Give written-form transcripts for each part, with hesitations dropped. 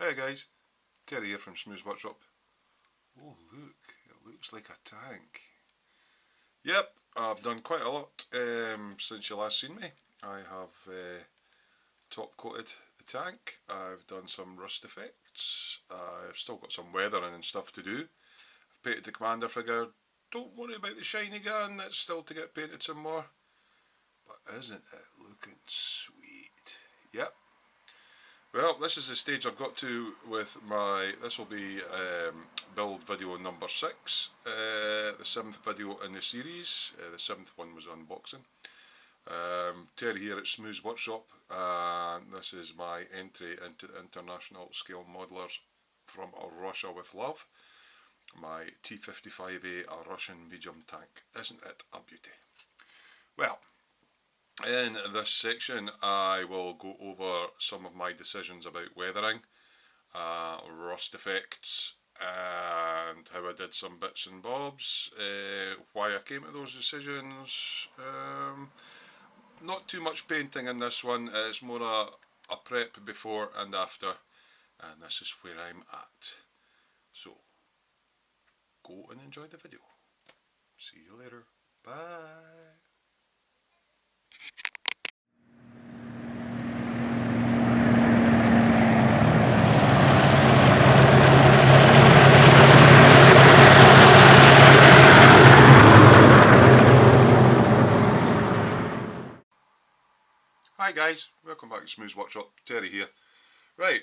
Hey guys, Terry here from Smoo's Workshop. Oh look, it looks like a tank. Yep, I've done quite a lot since you last seen me. I have top coated the tank, I've done some rust effects, I've still got some weathering and stuff to do. I've painted the commander figure. Don't worry about the shiny gun, that's still to get painted some more. But isn't it looking sweet? Yep. Well, this is the stage I've got to with my, this will be build video number 6, the 7th video in the series. The 7th one was unboxing. Terry here at Smoo's Workshop, and this is my entry into international scale modelers from Russia with love. My T-55A Russian medium tank. Isn't it a beauty? Well, in this section I will go over some of my decisions about weathering, rust effects, and how I did some bits and bobs, why I came to those decisions. Not too much painting in this one, it's more a prep before and after, and this is where I'm at. So, go and enjoy the video. See you later. Bye. Hi guys, welcome back to Smoo's Workshop, Terry here. Right,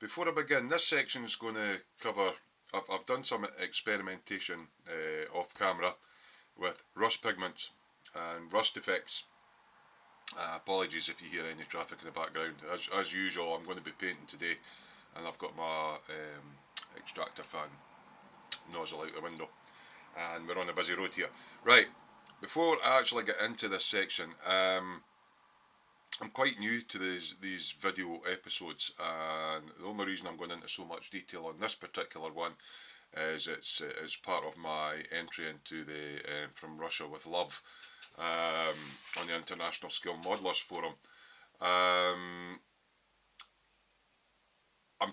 before I begin, this section is going to cover, I've done some experimentation off camera with rust pigments and rust effects. Apologies if you hear any traffic in the background. As usual, I'm going to be painting today, and I've got my extractor fan nozzle out the window, and we're on a busy road here. Right, before I actually get into this section, I'm quite new to these video episodes, and the only reason I'm going into so much detail on this particular one is it's part of my entry into the From Russia with Love on the International Skill Modelers Forum. I'm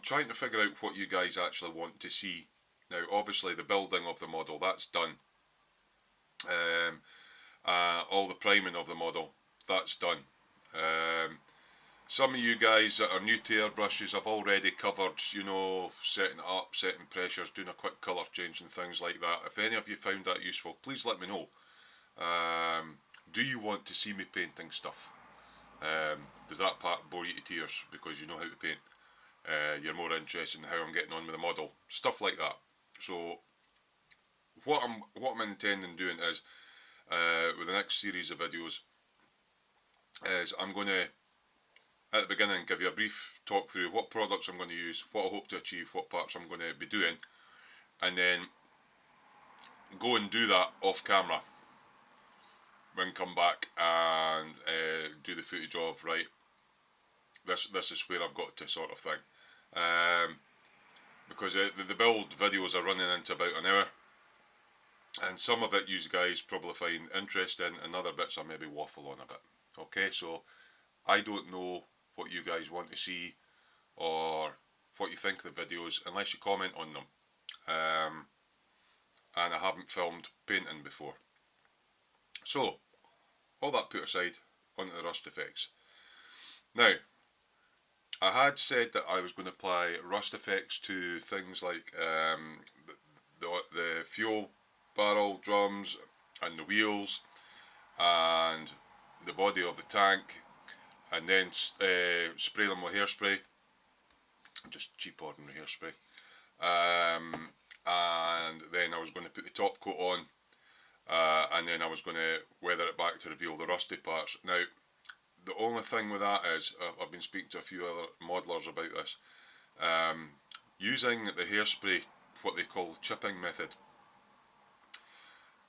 trying to figure out what you guys actually want to see. Now obviously the building of the model, that's done. All the priming of the model, that's done. Some of you guys that are new to airbrushes have already covered, you know, setting it up, setting pressures, doing a quick colour change and things like that. If any of you found that useful, please let me know. Do you want to see me painting stuff? Does that part bore you to tears because you know how to paint? You're more interested in how I'm getting on with the model, stuff like that. So what I'm intending doing is with the next series of videos is I'm going to, at the beginning, give you a brief talk through what products I'm going to use, what I hope to achieve, what parts I'm going to be doing, and then go and do that off camera, then come back and do the footage of, right, this is where I've got to, sort of thing. Because the build videos are running into about an hour, and some of it you guys probably find interesting, and other bits I maybe waffle on a bit. Okay, so I don't know what you guys want to see or what you think of the videos unless you comment on them. And I haven't filmed painting before. So, all that put aside, onto the rust effects. Now, I had said that I was going to apply rust effects to things like the fuel barrel drums and the wheels and the body of the tank, and then spray them with hairspray, just cheap ordinary hairspray, and then I was going to put the top coat on, and then I was going to weather it back to reveal the rusty parts. Now the only thing with that is, I've been speaking to a few other modelers about this, using the hairspray, what they call chipping method,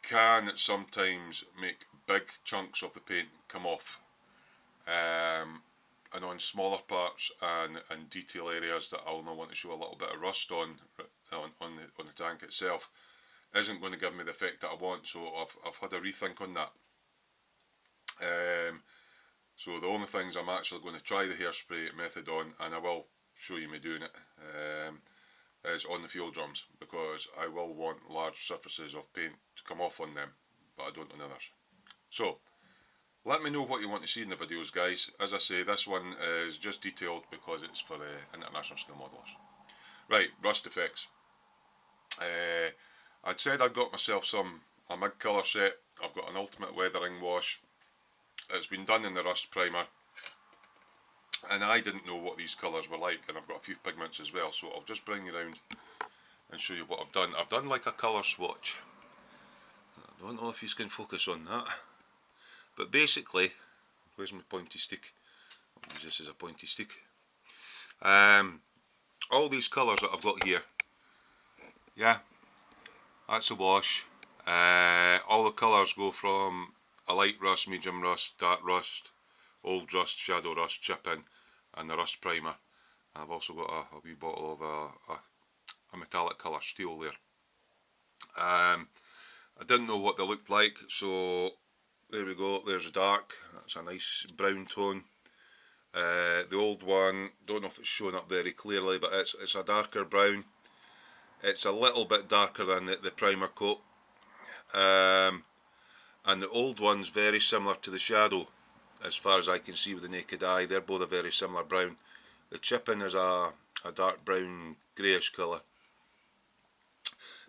can sometimes make big chunks of the paint come off, and on smaller parts and detail areas that I'll now want to show a little bit of rust on the tank itself, isn't going to give me the effect that I want. So I've had a rethink on that. So the only things I'm actually going to try the hairspray method on, and I will show you me doing it, is on the fuel drums, because I will want large surfaces of paint to come off on them, but I don't on others. So let me know what you want to see in the videos, guys. As I say, this one is just detailed because it's for international scale modelers. Right, rust effects. I'd said I got myself a mid colour set. I've got an ultimate weathering wash. It's been done in the rust primer, and I didn't know what these colours were like, and I've got a few pigments as well, so I'll just bring you around and show you what I've done. I've done like a colour swatch. I don't know if you can focus on that, but basically, where's my pointy stick? I'll use this as a pointy stick. All these colours that I've got here, yeah, that's a wash. All the colours go from a light rust, medium rust, dark rust, old rust, shadow rust, chip-in, and the rust primer. I've also got a wee bottle of a metallic colour steel there. I didn't know what they looked like, so there we go. There's a dark. That's a nice brown tone. The old one, don't know if it's showing up very clearly, but it's a darker brown. It's a little bit darker than the primer coat. And the old one's very similar to the shadow, as far as I can see with the naked eye. They're both a very similar brown. The chip-in is a dark brown greyish colour.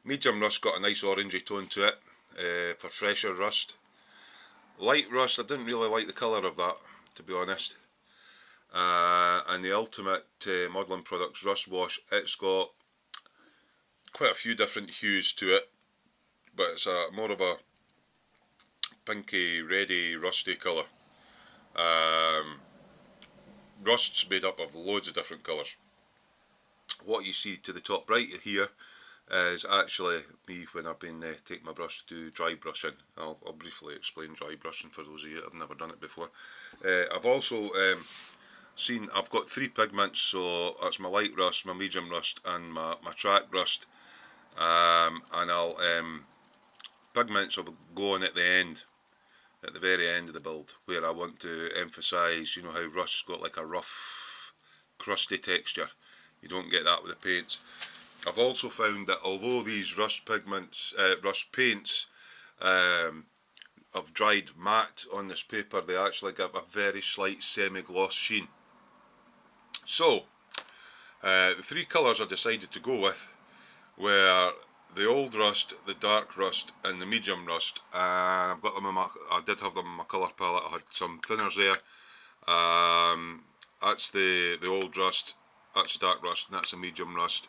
Medium rust got a nice orangey tone to it for fresher rust. Light rust, I didn't really like the colour of that, to be honest. And the Ultimate Modelling Products Rust Wash, it's got quite a few different hues to it, but it's more of a pinky, reddy, rusty colour. Rust's made up of loads of different colours. What you see to the top right here is actually me when I've been taking my brush to do dry brushing. I'll briefly explain dry brushing for those of you that have never done it before. I've also seen, I've got three pigments, so that's my light rust, my medium rust, and my track rust. And I'll pigments will go on at the end, at the very end of the build, where I want to emphasise, you know how rust's got like a rough, crusty texture. You don't get that with the paints. I've also found that although these rust pigments, rust paints, have dried matte on this paper, they actually give a very slight semi-gloss sheen. So, the three colours I decided to go with were the old rust, the dark rust, and the medium rust. I've got them in I did have them in my colour palette. I had some thinners there. That's the old rust, that's the dark rust, and that's the medium rust.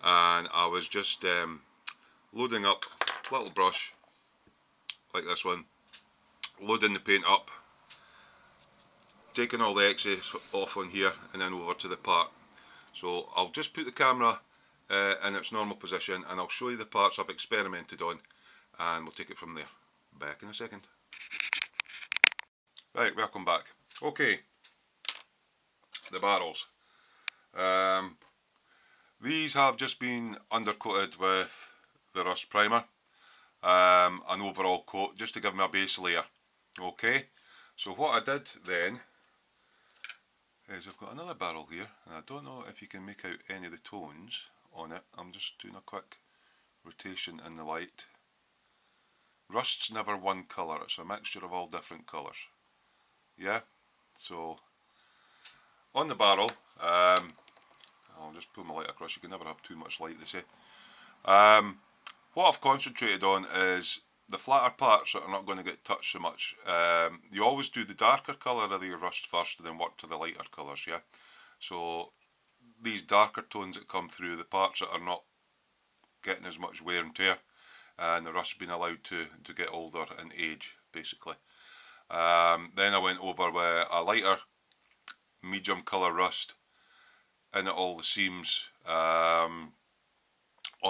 And I was just loading up a little brush like this one, loading the paint up, taking all the excess off on here, and then over to the part. So I'll just put the camera in its normal position, and I'll show you the parts I've experimented on, and we'll take it from there. Back in a second. Right, welcome back. Okay, the barrels. These have just been undercoated with the rust primer, an overall coat, just to give me a base layer. Okay, so what I did then is I've got another barrel here, and I don't know if you can make out any of the tones on it. I'm just doing a quick rotation in the light. Rust's never one colour, it's a mixture of all different colours. Yeah, so on the barrel, I'll just pull my light across, you can never have too much light, they say. What I've concentrated on is the flatter parts that are not going to get touched so much. You always do the darker colour of your rust first and then work to the lighter colours, yeah? So these darker tones that come through, the parts that are not getting as much wear and tear, and the rust's been allowed to get older and age, basically. Then I went over with a lighter medium colour rust in at all the seams, on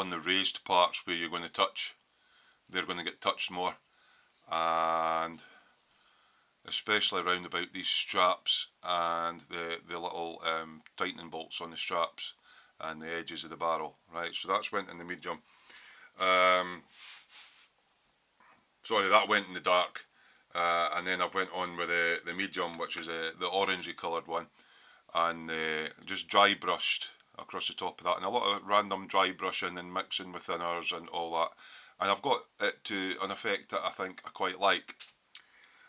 the raised parts where you're going to touch, they're going to get touched more, and especially around about these straps and the little tightening bolts on the straps and the edges of the barrel. Right, so that's went in the medium. Sorry, that went in the dark, and then I went on with the medium, which is the orangey coloured one. and just dry brushed across the top of that, and a lot of random dry brushing and mixing with thinners and all that, and I've got it to an effect that I think I quite like.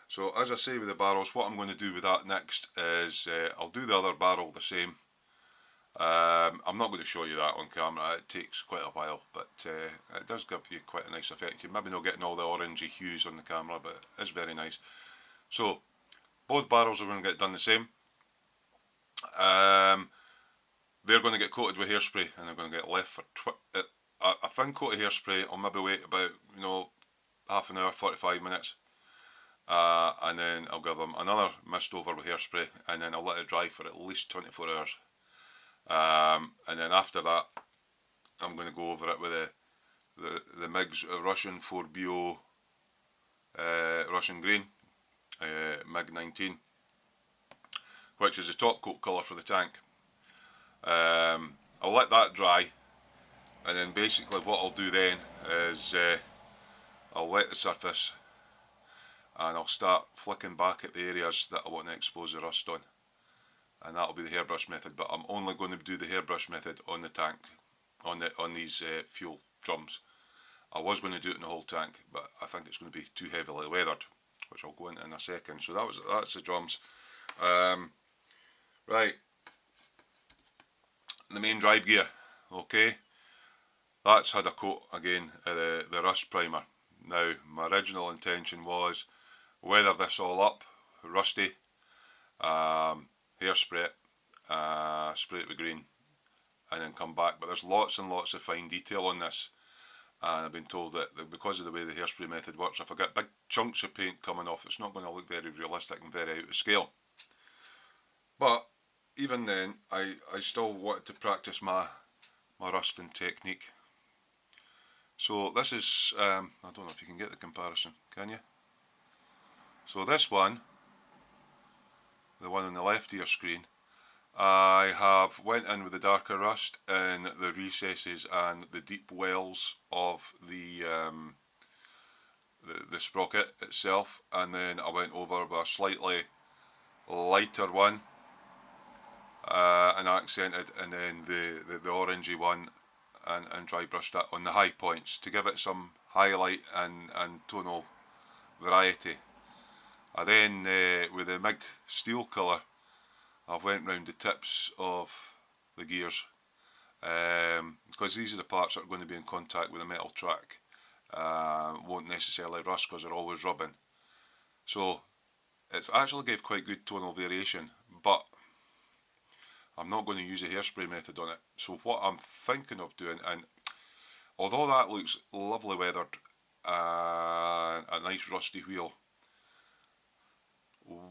So as I say with the barrels, what I'm going to do with that next is I'll do the other barrel the same. I'm not going to show you that on camera, it takes quite a while, but it does give you quite a nice effect. You're maybe not getting all the orangey hues on the camera, but it's very nice. So both barrels are going to get done the same. They're going to get coated with hairspray, and they're going to get left for a thin coat of hairspray. I'll maybe wait about, you know, half an hour, 45 minutes, and then I'll give them another mist over with hairspray, and then I'll let it dry for at least 24 hours. And then after that, I'm going to go over it with the MIG's Russian 4BO Russian Green, MIG 19, which is the top coat colour for the tank. I'll let that dry, and then basically what I'll do then is I'll wet the surface, and I'll start flicking back at the areas that I want to expose the rust on, and that'll be the hairbrush method. But I'm only going to do the hairbrush method on the tank, on these fuel drums. I was going to do it in the whole tank, but I think it's going to be too heavily weathered, which I'll go into in a second. So that's the drums. Right, the main drive gear, okay, that's had a coat again, the rust primer. Now my original intention was weather this all up, rusty, hairspray it, spray it with green, and then come back. But there's lots and lots of fine detail on this, and I've been told that because of the way the hairspray method works, if I get big chunks of paint coming off, it's not going to look very realistic and very out of scale. But even then, I still wanted to practice my rusting technique. So this is, I don't know if you can get the comparison, can you? So this one, the one on the left of your screen, I have went in with the darker rust in the recesses and the deep wells of the sprocket itself, and then I went over with a slightly lighter one and accented, and then the orangey one, and dry brushed that on the high points to give it some highlight and tonal variety. I then, with the MIG steel colour, I've went round the tips of the gears, because these are the parts that are going to be in contact with the metal track. Won't necessarily rust because they're always rubbing. So it's actually gave quite good tonal variation, but I'm not going to use a hairspray method on it. So what I'm thinking of doing, and although that looks lovely weathered, a nice rusty wheel,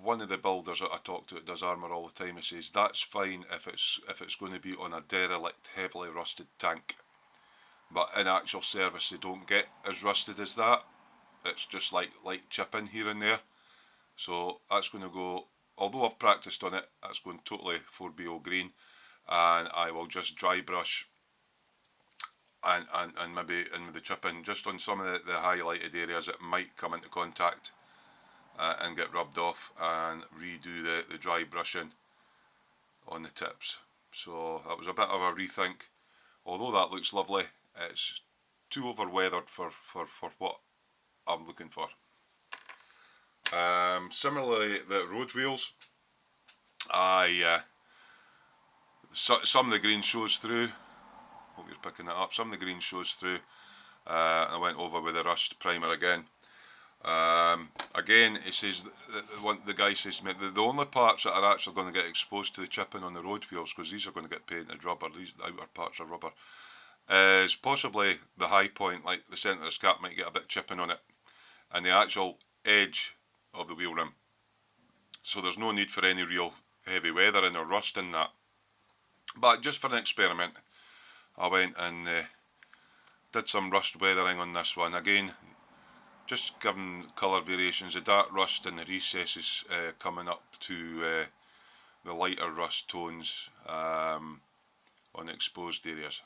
one of the builders that I talk to that does armour all the time, he says that's fine if it's going to be on a derelict, heavily rusted tank, but in actual service they don't get as rusted as that. It's just like chipping here and there. So that's going to go, although I've practiced on it, that's going totally 4BO green, and I will just dry brush and maybe in with the chipping just on some of the highlighted areas that might come into contact and get rubbed off, and redo the dry brushing on the tips. So that was a bit of a rethink. Although that looks lovely, it's too over weathered for what I'm looking for. Similarly, the road wheels, some of the green shows through. Hope you're picking that up. Some of the green shows through. I went over with the rust primer again. Again, he says the guy says to me the only parts that are actually going to get exposed to the chipping on the road wheels, because these are going to get painted rubber, these outer parts are rubber, is possibly the high point, like the centre of the cap might get a bit of chipping on it, and the actual edge of the wheel rim. So there's no need for any real heavy weathering or rust in that. But just for an experiment, I went and did some rust weathering on this one. Again, just giving colour variations, the dark rust in the recesses coming up to the lighter rust tones on the exposed areas.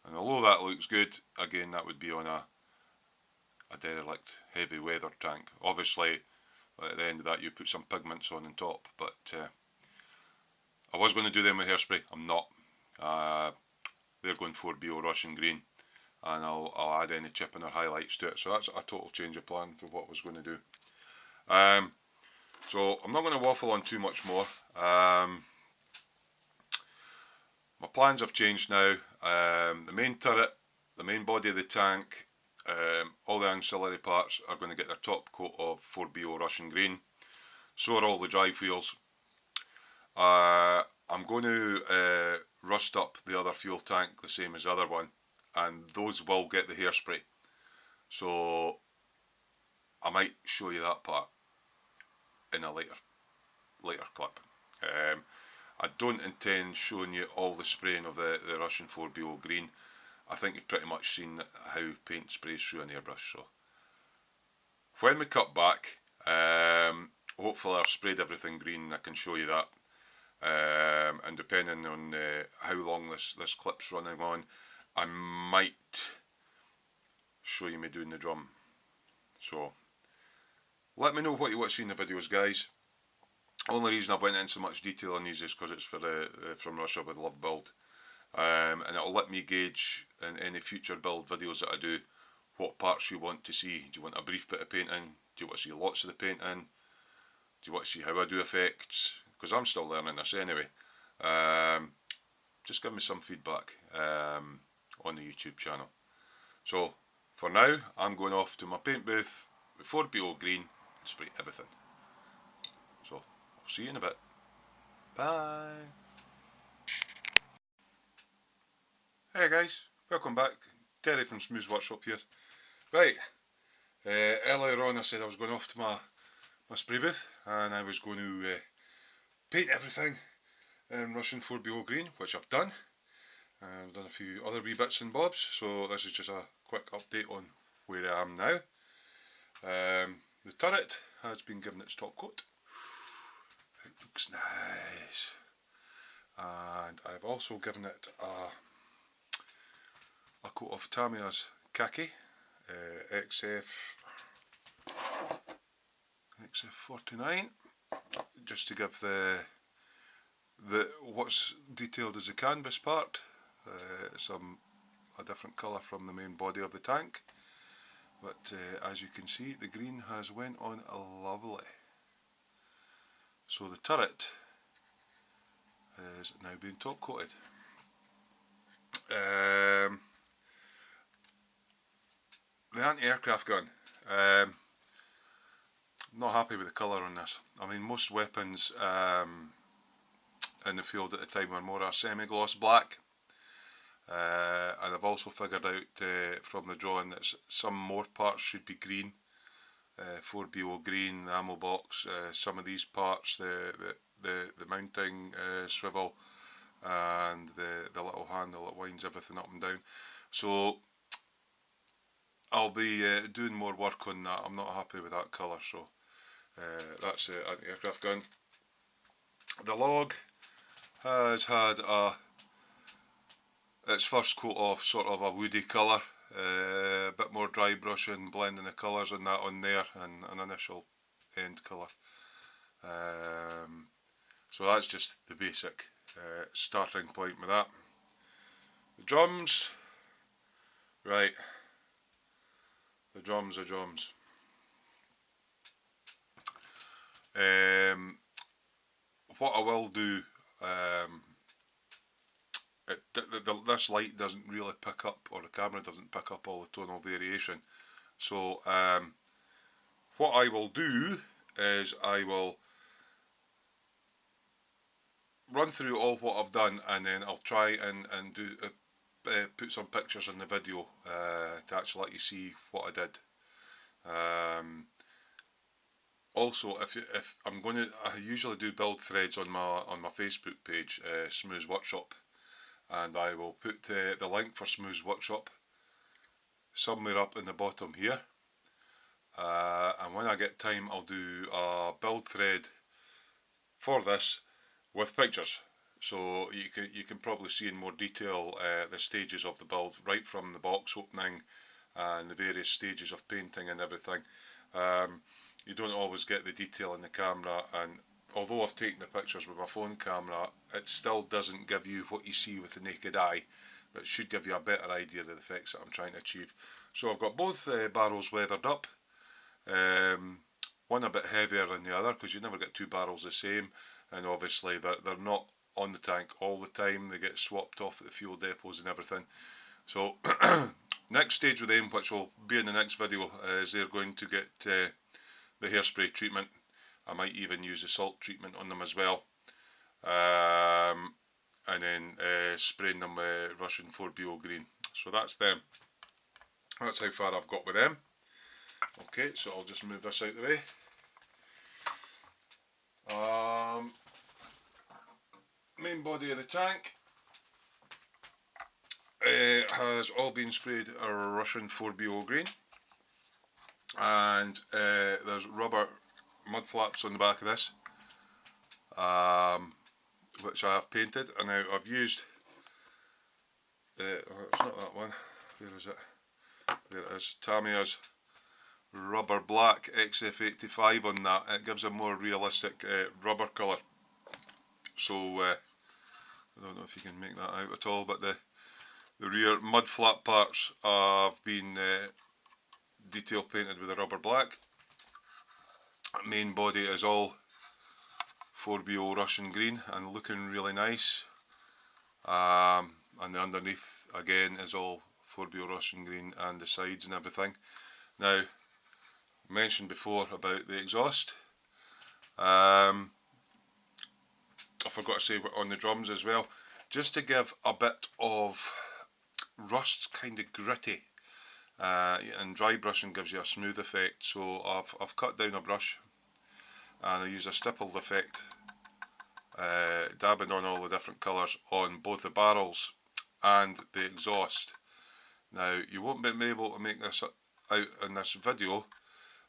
And although that looks good, again that would be on a derelict, heavy weather tank. Obviously at the end of that you put some pigments on top, but I was going to do them with hairspray. I'm not. They're going 4BO Russian green, and I'll add any chipping or highlights to it. So that's a total change of plan for what I was going to do. So I'm not going to waffle on too much more. My plans have changed now. The main turret, the main body of the tank, all the ancillary parts are going to get their top coat of 4BO Russian green. So are all the drive wheels. I'm going to rust up the other fuel tank the same as the other one, and those will get the hairspray. So I might show you that part in a later clip. I don't intend showing you all the spraying of the Russian 4BO green. I think you've pretty much seen how paint sprays through an airbrush. So when we cut back, hopefully I've sprayed everything green. I can show you that. And depending on how long this clip's running on, I might show you me doing the drum. So let me know what you want to see in the videos, guys. Only reason I've went into so much detail on these is because it's for the from Russia with Love build, and it'll let me gauge in any future build videos that I do what parts you want to see. Do you want a brief bit of painting? Do you want to see lots of the painting? Do you want to see how I do effects? Because I'm still learning this anyway. Just give me some feedback on the YouTube channel. So for now, I'm going off to my paint booth with 4BO green and spray everything. So I'll see you in a bit. Bye. Hey guys, welcome back. Terry from Smoo's Workshop here. Right, earlier on I said I was going off to my spray booth and I was going to paint everything in Russian 4BO green, which I've done. I've done a few other wee bits and bobs, so this is just a quick update on where I am now. The turret has been given its top coat. It looks nice. And I've also given it a coat of Tamiya's khaki, XF49, just to give the what's detailed as the canvas part a different colour from the main body of the tank. But as you can see, the green has went on lovely. So the turret is now being top coated. The anti-aircraft gun. Not happy with the colour on this. I mean, most weapons in the field at the time were more a semi-gloss black. And I've also figured out from the drawing that some more parts should be green. 4BO green, the ammo box, some of these parts, the mounting swivel, and the little handle that winds everything up and down. So I'll be doing more work on that. I'm not happy with that colour, so that's the anti-aircraft gun. The log has had its first coat of sort of a woody colour, a bit more dry brushing, blending the colours and that on there, and an initial end colour. So that's just the basic starting point with that. The drums, right, the drums are drums. What I will do, this light doesn't really pick up, or the camera doesn't pick up all the tonal variation. So what I will do is I will run through all what I've done, and then I'll try and do put some pictures in the video to actually let you see what I did. Also, if I'm going to, I usually do build threads on my Facebook page, Smoo's Workshop, and I will put the link for Smoo's Workshop somewhere up in the bottom here. And when I get time, I'll do a build thread for this with pictures, so you can probably see in more detail the stages of the build, right from the box opening and the various stages of painting and everything. You don't always get the detail in the camera, and although I've taken the pictures with my phone camera, it still doesn't give you what you see with the naked eye, but it should give you a better idea of the effects that I'm trying to achieve. So I've got both barrels weathered up, one a bit heavier than the other because you never get two barrels the same, and obviously they're not on the tank all the time, they get swapped off at the fuel depots and everything. So next stage with them, which will be in the next video, is they're going to get the hairspray treatment. I might even use the salt treatment on them as well, and then spraying them with Russian 4BO green. So that's them. That's how far I've got with them. Okay, so I'll just move this out of the way. Main body of the tank has all been sprayed a Russian 4BO green, and there's rubber mud flaps on the back of this, which I have painted. And now I've used oh, it's not that one, where is it? There it is, Tamiya's rubber black XF85 on that. It gives a more realistic rubber colour. So I don't know if you can make that out at all, but the rear mud flap parts have been detail painted with a rubber black. Main body is all 4BO Russian green and looking really nice, and the underneath again is all 4BO Russian green, and the sides and everything. Now, I mentioned before about the exhaust. I forgot to say on the drums as well, just to give a bit of rust, kind of gritty, and dry brushing gives you a smooth effect. So I've cut down a brush and I use a stippled effect, dabbing on all the different colours on both the barrels and the exhaust. Now, you won't be able to make this out in this video,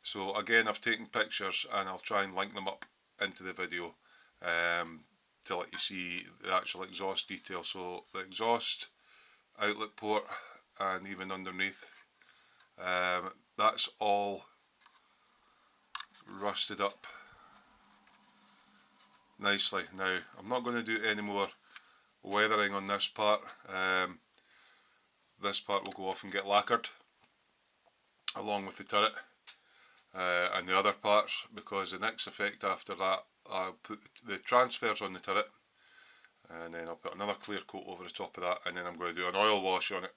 so again I've taken pictures and I'll try and link them up into the video to let you see the actual exhaust detail. So the exhaust outlet port and even underneath, that's all rusted up nicely. Now, I'm not going to do any more weathering on this part. This part will go off and get lacquered along with the turret and the other parts, because the next effect after that, I'll put the transfers on the turret, and then I'll put another clear coat over the top of that, and then I'm going to do an oil wash on it.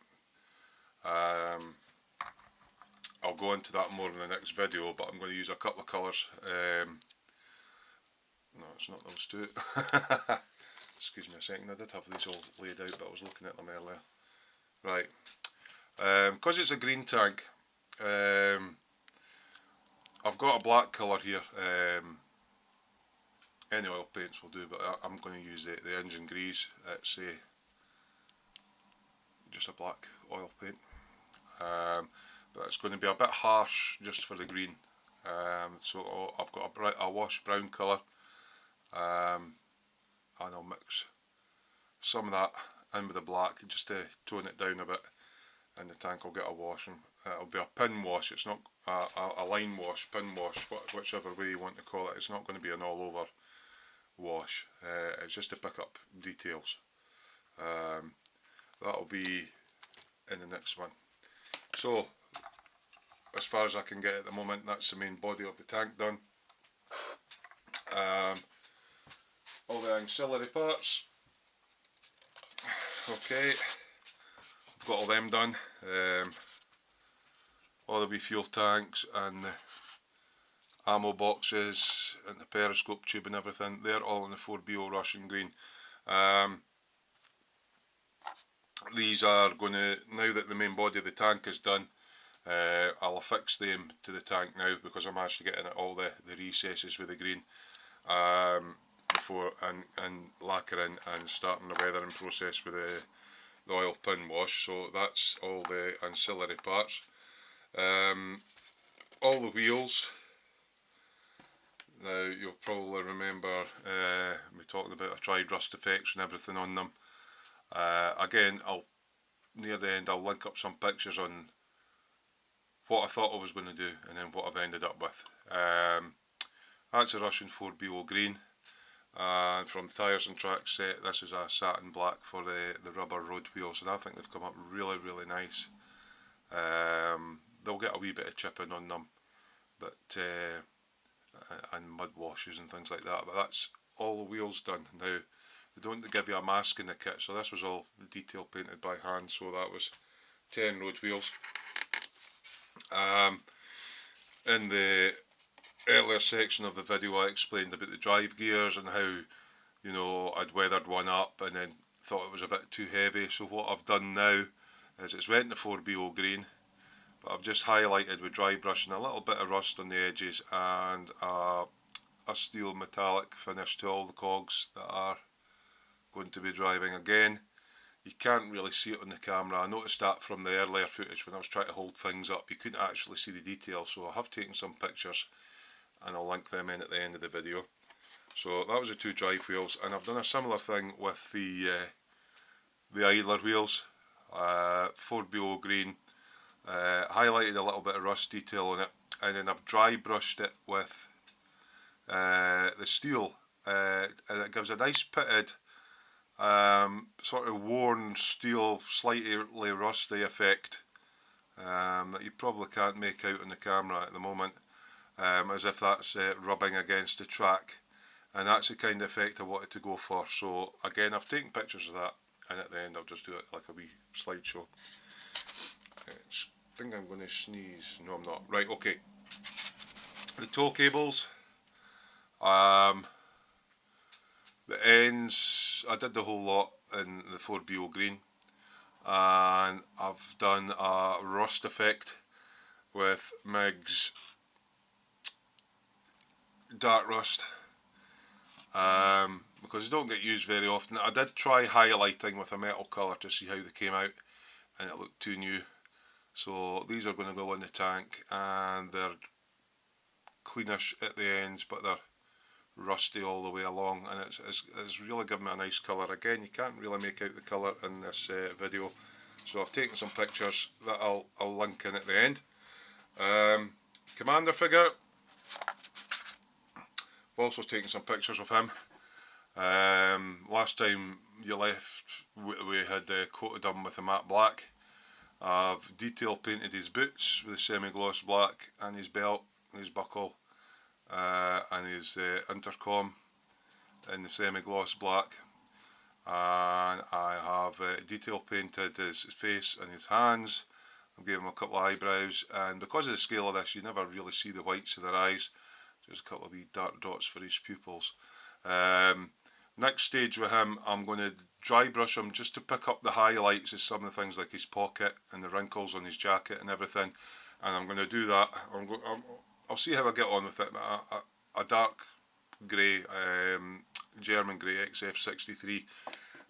I'll go into that more in the next video, but I'm going to use a couple of colours. No, it's not those two. Excuse me a second, I did have these all laid out, but I was looking at them earlier. Right, because it's a green tank, I've got a black colour here. Any oil paints will do, but I'm going to use the engine grease. It's just a black oil paint, but it's going to be a bit harsh just for the green. So I've got a wash brown colour, and I'll mix some of that in with the black just to tone it down a bit, and the tank will get a wash. And it'll be a pin wash, it's not a line wash, pin wash, whichever way you want to call it. It's not going to be an all over wash, it's just to pick up details. That'll be in the next one. So as far as I can get at the moment, that's the main body of the tank done. All the ancillary parts, okay, I've got all them done. All the wee fuel tanks and the ammo boxes and the periscope tube and everything, they're all in the 4BO Russian green. These are going to, now that the main body of the tank is done, I'll affix them to the tank now, because I'm actually getting at all the recesses with the green before and lacquering and starting the weathering process with the oil pin wash. So that's all the ancillary parts. All the wheels, now you'll probably remember me talking about I tried rust effects and everything on them. Again, near the end I'll link up some pictures on what I thought I was going to do and then what I've ended up with. That's a Russian 4BO green. And from the Tyres and Tracks set, this is a satin black for the rubber road wheels, and I think they've come up really, really nice. They'll get a wee bit of chipping on them, but and mud washes and things like that, but that's all the wheels done. Now, they don't give you a mask in the kit, so this was all detail painted by hand, so that was 10 road wheels. In the earlier section of the video I explained about the drive gears and how, you know, I'd weathered one up and then thought it was a bit too heavy, so what I've done now is it's went to 4BO green, but I've just highlighted with dry brush and a little bit of rust on the edges and a steel metallic finish to all the cogs that are going to be driving. Again, you can't really see it on the camera. I noticed that from the earlier footage when I was trying to hold things up, you couldn't actually see the detail, so I have taken some pictures and I'll link them in at the end of the video. So that was the two drive wheels, and I've done a similar thing with the idler wheels, 4BO green, highlighted a little bit of rust detail on it, and then I've dry brushed it with the steel, and it gives a nice pitted, sort of worn steel, slightly rusty effect that you probably can't make out on the camera at the moment, as if that's rubbing against the track, and that's the kind of effect I wanted to go for. So again, I've taken pictures of that, and at the end I'll just do it like a wee slideshow. I think I'm going to sneeze. No, I'm not. Right, okay. The tow cables, the ends, I did the whole lot in the 4BO green, and I've done a rust effect with MIG's dark rust, because they don't get used very often. I did try highlighting with a metal colour to see how they came out, and it looked too new. So these are going to go in the tank, and they're cleanish at the ends, but they're rusty all the way along, and it's really given me a nice colour. Again, you can't really make out the colour in this video, so I've taken some pictures that I'll link in at the end. Commander figure, I've also taken some pictures of him. Last time you left, we had coated him with a matte black. I've detail painted his boots with a semi-gloss black, and his belt, and his buckle, and his intercom in the semi-gloss black. And I have detail painted his face and his hands. I've given him a couple of eyebrows, and because of the scale of this, you never really see the whites of their eyes. Just a couple of wee dark dots for his pupils. Next stage with him, I'm going to dry brush him just to pick up the highlights of some of the things like his pocket and the wrinkles on his jacket and everything. And I'm going to do that. I'll see how I get on with it. A dark grey, German grey XF63,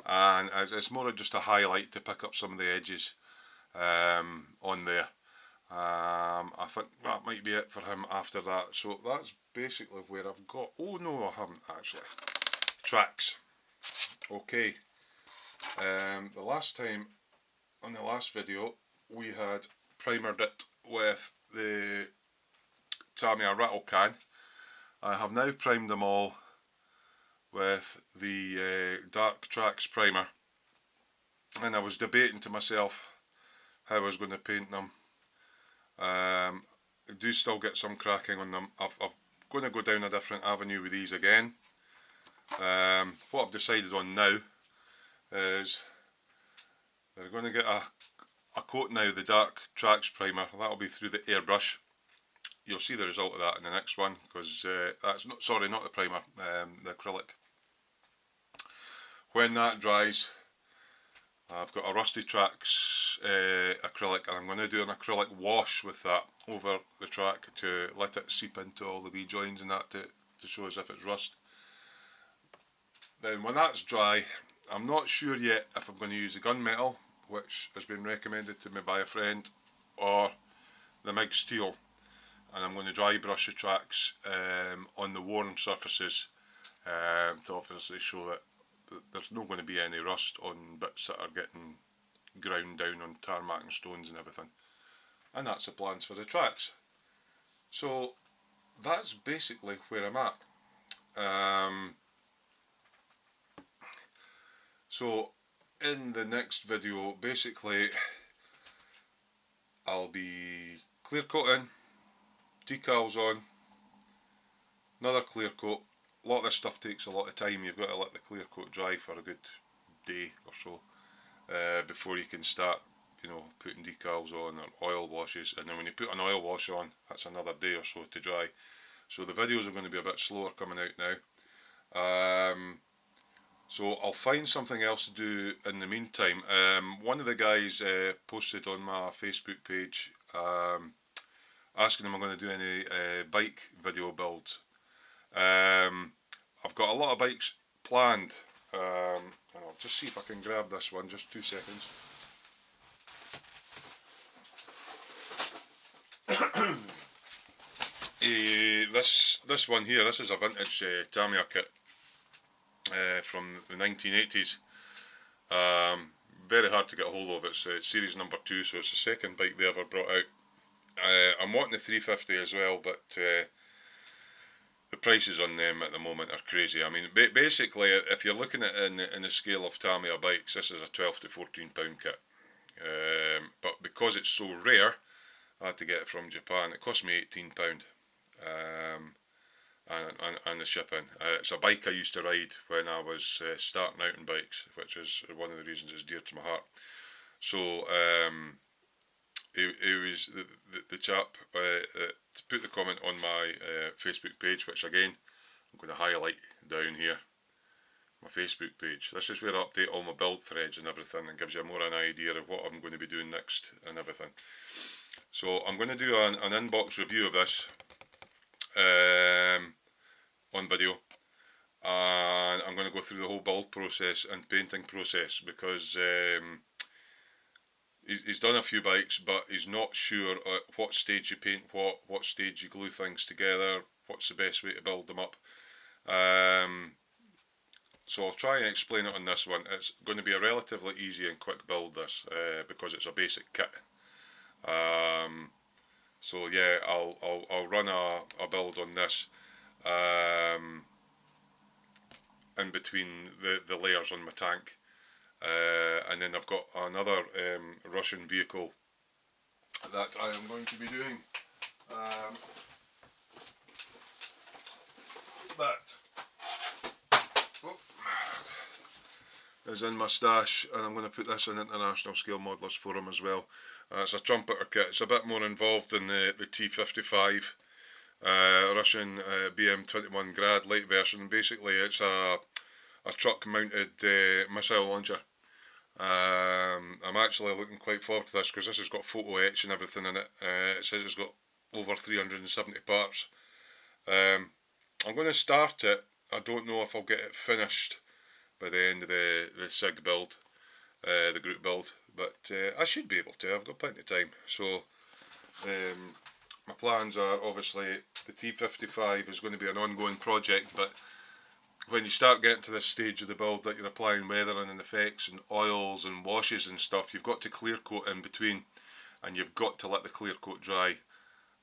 and it's more of just a highlight to pick up some of the edges on there. I think that might be it for him after that. So that's basically where I've got. Oh no, I haven't actually. Tracks. Okay. The last time, on the last video, we had primered it with the Tamiya rattle can. I have now primed them all with the dark tracks primer, and I was debating to myself how I was going to paint them. I do still get some cracking on them. I'm going to go down a different avenue with these again. What I've decided on now is they're going to get a coat now, the dark tracks primer. That'll be through the airbrush. You'll see the result of that in the next one, because that's not, sorry, not the primer, the acrylic. When that dries, I've got a Rusty Tracks acrylic, and I'm going to do an acrylic wash with that over the track to let it seep into all the wee joins and that to show as if it's rust. Then when that's dry, I'm not sure yet if I'm going to use the gunmetal, which has been recommended to me by a friend, or the MIG steel, and I'm going to dry brush the tracks on the worn surfaces to obviously show that there's not going to be any rust on bits that are getting ground down on tarmac and stones and everything. And that's the plans for the tracks. So that's basically where I'm at. So in the next video, basically I'll be clear coating, decals on, another clear coat. A lot of this stuff takes a lot of time. You've got to let the clear coat dry for a good day or so before you can start, you know, putting decals on or oil washes. And then when you put an oil wash on, that's another day or so to dry. So the videos are going to be a bit slower coming out now. So I'll find something else to do in the meantime. One of the guys posted on my Facebook page asking if I'm going to do any bike video builds. I've got a lot of bikes planned. And I'll just see if I can grab this one, just 2 seconds. This one here, this is a vintage Tamiya kit from the 1980s. Very hard to get a hold of. It's series number 2, so it's the second bike they ever brought out. I'm wanting the 350 as well, but the prices on them at the moment are crazy. I mean, basically, if you're looking at it in the scale of Tamiya bikes, this is a 12 to 14 pound kit. But because it's so rare, I had to get it from Japan. It cost me £18. And the shipping. It's a bike I used to ride when I was starting out in bikes, which is one of the reasons it's dear to my heart. So it was the chap put the comment on my Facebook page, which again I'm going to highlight down here. My Facebook page. This is where I update all my build threads and everything, and gives you more an idea of what I'm going to be doing next and everything. So I'm going to do an inbox review of this on video, and I'm going to go through the whole build process and painting process, because he's done a few bikes, but he's not sure at what stage you paint what stage you glue things together, what's the best way to build them up. So I'll try and explain it on this one. It's going to be a relatively easy and quick build, this, because it's a basic kit. So yeah, I'll run a build on this in between the layers on my tank, and then I've got another Russian vehicle that I am going to be doing. That is in my stash, and I'm going to put this in International Scale Modelers Forum as well. It's a trumpeter kit. It's a bit more involved than the T-55 Russian BM-21 Grad light version. Basically it's a truck mounted missile launcher. I'm actually looking quite forward to this, because this has got photo etch and everything in it. It says it's got over 370 parts. I'm going to start it. I don't know if I'll get it finished by the end of the SIG build, the group build, but I should be able to. I've got plenty of time. So my plans are, obviously the T-55 is going to be an ongoing project, but when you start getting to this stage of the build that you're applying weathering and effects and oils and washes and stuff, you've got to clear coat in between, and you've got to let the clear coat dry.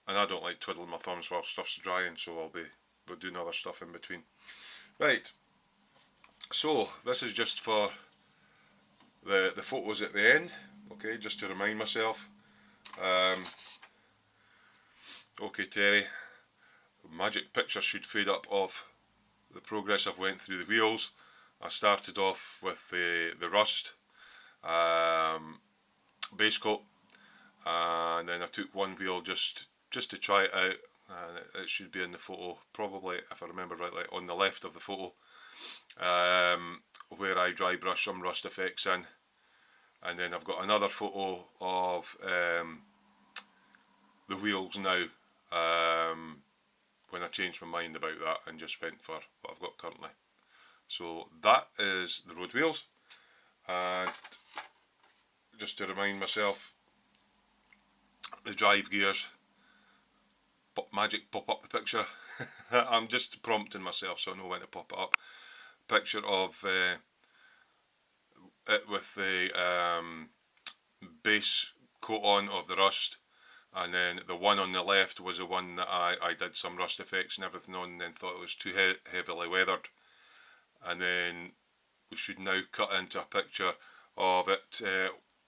And I don't like twiddling my thumbs while stuff's drying, so we'll do other stuff in between. Right, so this is just for the photos at the end, okay, just to remind myself. Okay Terry, magic picture should fade up of the progress I've went through the wheels. I started off with the rust base coat, and then I took one wheel just to try it out, and it should be in the photo, probably, if I remember rightly, on the left of the photo, where I dry brush some rust effects in. And then I've got another photo of the wheels now, when I changed my mind about that and just went for what I've got currently. So that is the road wheels, and just to remind myself, the drive gears, magic pop up the picture. I'm just prompting myself so I know when to pop it up. Picture of it with the base coat on of the rust, and then the one on the left was the one that I did some rust effects and everything on, and then thought it was too heavily weathered, and then we should now cut into a picture of it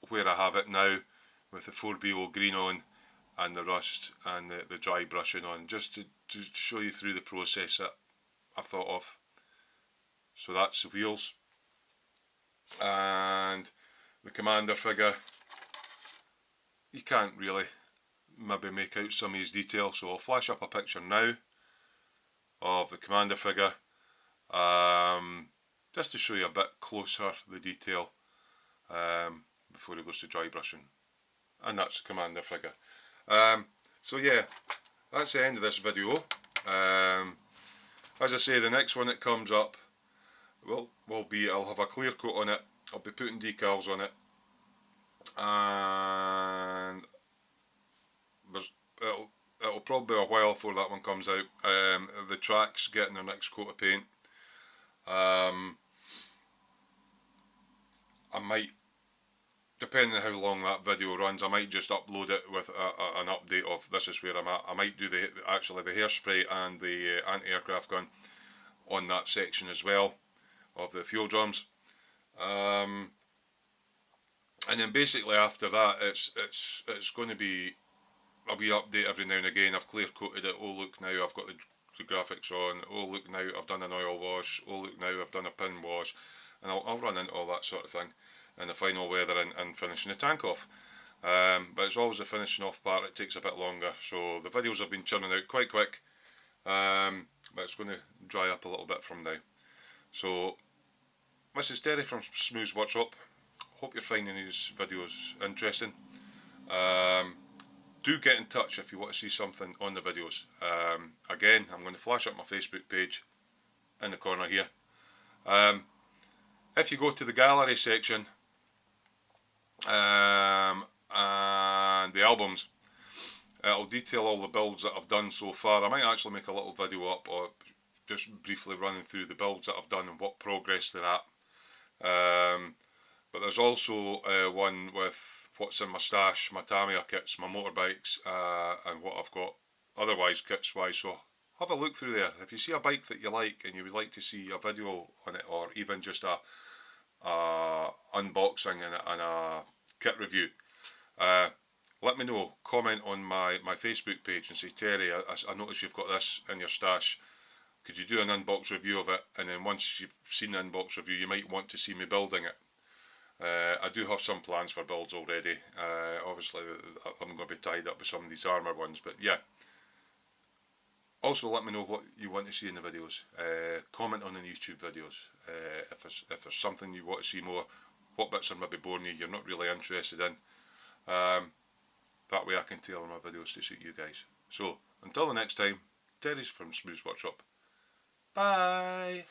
where I have it now, with the 4BO green on and the rust and the dry brushing on, just to show you through the process that I thought of. So that's the wheels and the commander figure. You can't really maybe make out some of his detail, so I'll flash up a picture now of the commander figure, just to show you a bit closer the detail before it goes to dry brushing. And that's the commander figure. So yeah, that's the end of this video. As I say, the next one that comes up will be, I'll have a clear coat on it, I'll be putting decals on it, and it'll probably be a while before that one comes out. The track's getting their next coat of paint. I might, depending on how long that video runs, I might just upload it with an update of this is where I'm at. I might do actually the hairspray and the anti-aircraft gun on that section as well of the fuel drums. And then basically after that, it's going to be a wee update every now and again. I've clear coated it. Oh look, now I've got the graphics on. Oh look, now I've done an oil wash. Oh look, now I've done a pin wash, and I'll run into all that sort of thing in the final weathering and finishing the tank off. But it's always the finishing off part, it takes a bit longer, so the videos have been churning out quite quick, but it's going to dry up a little bit from now. So this is Terry from Smoo's Workshop. Hope you're finding these videos interesting. Do get in touch if you want to see something on the videos. Again, I'm going to flash up my Facebook page in the corner here. If you go to the gallery section and the albums, it'll detail all the builds that I've done so far. I might actually make a little video up or just briefly running through the builds that I've done and what progress they're at. But there's also one with what's in my stash, my Tamiya kits, my motorbikes, and what I've got otherwise kits wise. So have a look through there. If you see a bike that you like and you would like to see a video on it, or even just a unboxing and a kit review, let me know. Comment on my Facebook page and say, Terry, I notice you've got this in your stash. Could you do an unbox review of it? And then once you've seen the unbox review, you might want to see me building it. I do have some plans for builds already. Obviously I'm going to be tied up with some of these armour ones, but yeah. Also let me know what you want to see in the videos. Comment on the YouTube videos. If there's something you want to see more, what bits are maybe boring you, you're not really interested in. That way I can tailor my videos to suit you guys. So until the next time, Terry's from Smoo's Workshop. Bye!